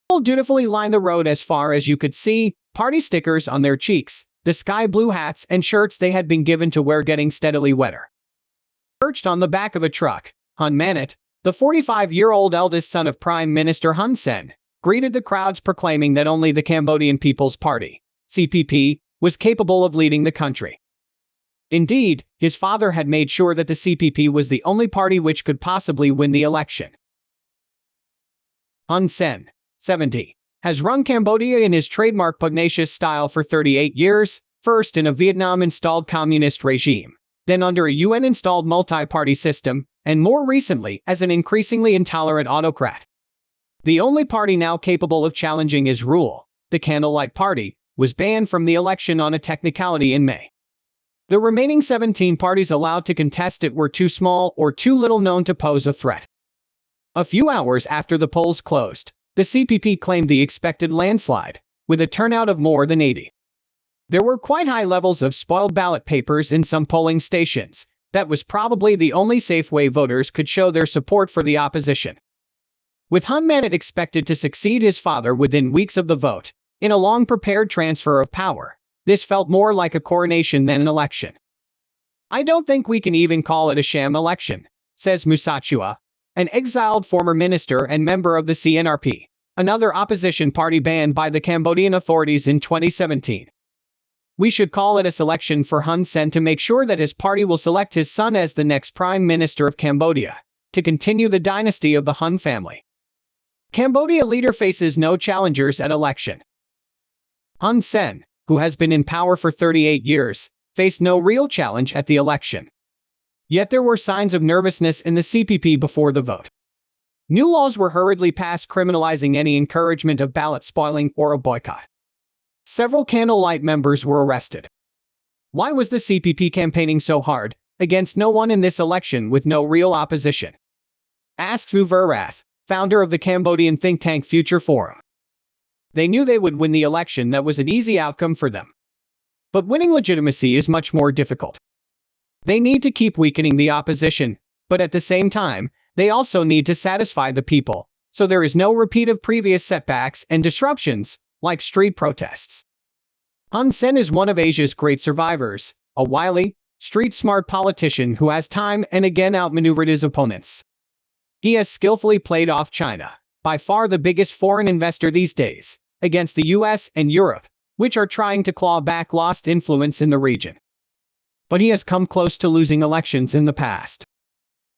People dutifully lined the road as far as you could see, party stickers on their cheeks, the sky blue hats and shirts they had been given to wear getting steadily wetter. Perched on the back of a truck, Hun Manet, the 45-year-old eldest son of Prime Minister Hun Sen, greeted the crowds proclaiming that only the Cambodian People's Party, CPP, was capable of leading the country. Indeed, his father had made sure that the CPP was the only party which could possibly win the election. Hun Sen, 70, has run Cambodia in his trademark pugnacious style for 38 years, first in a Vietnam-installed communist regime, then under a UN-installed multi-party system, and more recently as an increasingly intolerant autocrat. The only party now capable of challenging his rule, the Candlelight Party, was banned from the election on a technicality in May. The remaining 17 parties allowed to contest it were too small or too little known to pose a threat. A few hours after the polls closed, the CPP claimed the expected landslide, with a turnout of more than 80. There were quite high levels of spoiled ballot papers in some polling stations. That was probably the only safe way voters could show their support for the opposition. With Hun Manet expected to succeed his father within weeks of the vote, in a long-prepared transfer of power, this felt more like a coronation than an election. "I don't think we can even call it a sham election," says Musachua, an exiled former minister and member of the CNRP, another opposition party banned by the Cambodian authorities in 2017. "We should call it a selection for Hun Sen to make sure that his party will select his son as the next Prime Minister of Cambodia, to continue the dynasty of the Hun family." Cambodia leader faces no challengers at election. Hun Sen, who has been in power for 38 years, faced no real challenge at the election. Yet there were signs of nervousness in the CPP before the vote. New laws were hurriedly passed criminalizing any encouragement of ballot spoiling or a boycott. Several Candlelight members were arrested. Why was the CPP campaigning so hard, against no one in this election with no real opposition? Asked Vu Verath, founder of the Cambodian think tank Future Forum. They knew they would win the election. That was an easy outcome for them. But winning legitimacy is much more difficult. They need to keep weakening the opposition, but at the same time, they also need to satisfy the people, so there is no repeat of previous setbacks and disruptions, like street protests. Hun Sen is one of Asia's great survivors, a wily, street-smart politician who has time and again outmaneuvered his opponents. He has skillfully played off China, by far the biggest foreign investor these days, against the US and Europe, which are trying to claw back lost influence in the region. But he has come close to losing elections in the past.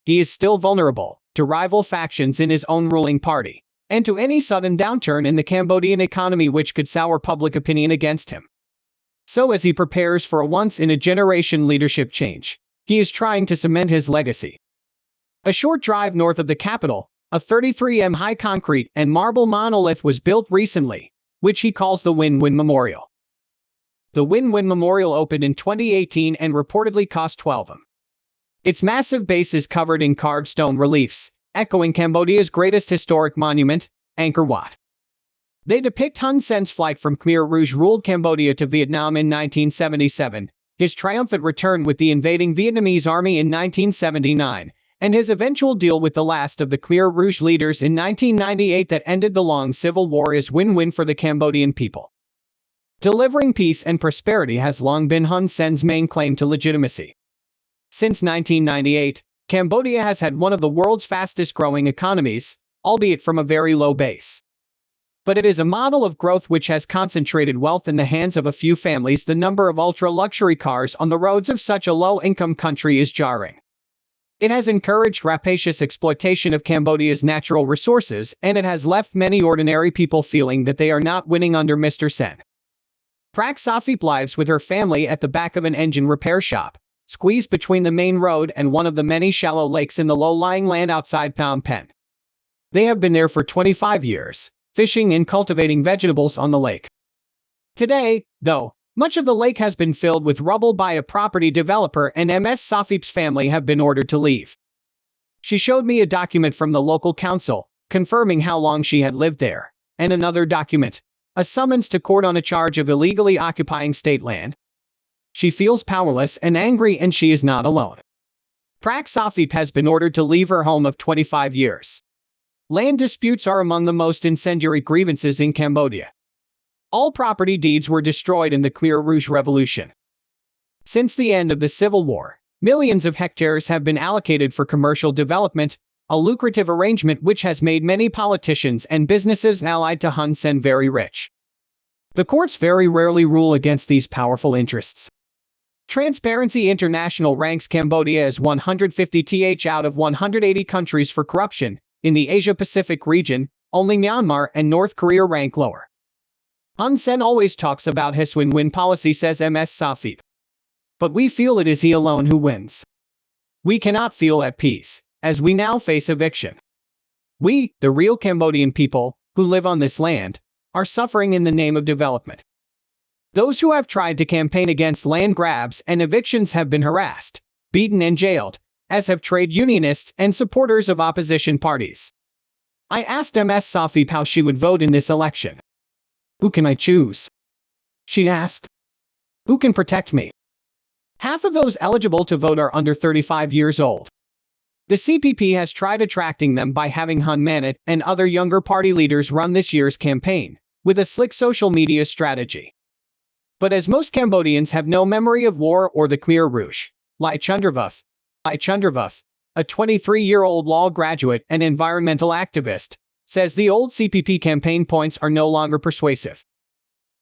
He is still vulnerable to rival factions in his own ruling party, and to any sudden downturn in the Cambodian economy which could sour public opinion against him. So as he prepares for a once-in-a-generation leadership change, he is trying to cement his legacy. A short drive north of the capital, a 33-m high concrete and marble monolith was built recently, which he calls the Win-Win Memorial. The Win-Win Memorial opened in 2018 and reportedly cost 12 M. Its massive base is covered in carved stone reliefs, echoing Cambodia's greatest historic monument, Angkor Wat. They depict Hun Sen's flight from Khmer Rouge-ruled Cambodia to Vietnam in 1977, his triumphant return with the invading Vietnamese army in 1979, and his eventual deal with the last of the Khmer Rouge leaders in 1998 that ended the long civil war as win-win for the Cambodian people. Delivering peace and prosperity has long been Hun Sen's main claim to legitimacy. Since 1998, Cambodia has had one of the world's fastest-growing economies, albeit from a very low base. But it is a model of growth which has concentrated wealth in the hands of a few families. The number of ultra-luxury cars on the roads of such a low-income country is jarring. It has encouraged rapacious exploitation of Cambodia's natural resources, and it has left many ordinary people feeling that they are not winning under Mr. Sen. Prak Safip lives with her family at the back of an engine repair shop, squeezed between the main road and one of the many shallow lakes in the low-lying land outside Phnom Penh. They have been there for 25 years, fishing and cultivating vegetables on the lake. Today, though, much of the lake has been filled with rubble by a property developer, and Ms. Safip's family have been ordered to leave. She showed me a document from the local council, confirming how long she had lived there, and another document, a summons to court on a charge of illegally occupying state land. She feels powerless and angry, and she is not alone. Prak Safip has been ordered to leave her home of 25 years. Land disputes are among the most incendiary grievances in Cambodia. All property deeds were destroyed in the Khmer Rouge Revolution. Since the end of the Civil War, millions of hectares have been allocated for commercial development, a lucrative arrangement which has made many politicians and businesses allied to Hun Sen very rich. The courts very rarely rule against these powerful interests. Transparency International ranks Cambodia as 150th out of 180 countries for corruption. In the Asia-Pacific region, only Myanmar and North Korea rank lower. Hun Sen always talks about his win-win policy, says Ms. Safib. But we feel it is he alone who wins. We cannot feel at peace, as we now face eviction. We, the real Cambodian people, who live on this land, are suffering in the name of development. Those who have tried to campaign against land grabs and evictions have been harassed, beaten and jailed, as have trade unionists and supporters of opposition parties. I asked Ms. Safib how she would vote in this election. Who can I choose? She asked. Who can protect me? Half of those eligible to vote are under 35 years old. The CPP has tried attracting them by having Hun Manet and other younger party leaders run this year's campaign, with a slick social media strategy. But as most Cambodians have no memory of war or the Khmer Rouge, Lai Chundervuth, a 23-year-old law graduate and environmental activist, says the old CPP campaign points are no longer persuasive.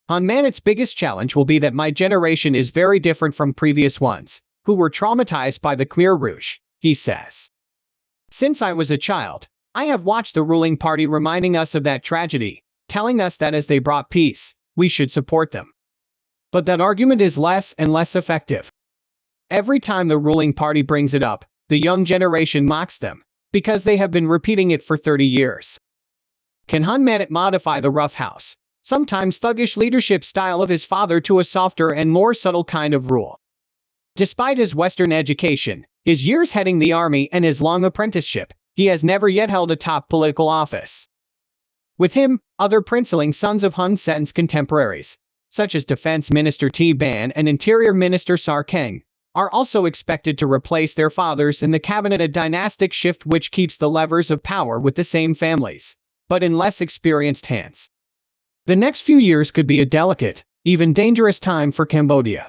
Hun Manet's biggest challenge will be that my generation is very different from previous ones, who were traumatized by the Khmer Rouge, he says. Since I was a child, I have watched the ruling party reminding us of that tragedy, telling us that as they brought peace, we should support them. But that argument is less and less effective. Every time the ruling party brings it up, the young generation mocks them, because they have been repeating it for 30 years. Can Hun Manet modify the roughhouse, sometimes thuggish leadership style of his father to a softer and more subtle kind of rule? Despite his Western education, his years heading the army and his long apprenticeship, he has never yet held a top political office. With him, other princeling sons of Hun Sen's contemporaries, such as Defense Minister T. Ban and Interior Minister Sar Keng, are also expected to replace their fathers in the cabinet, a dynastic shift which keeps the levers of power with the same families, but in less experienced hands. The next few years could be a delicate, even dangerous time for Cambodia.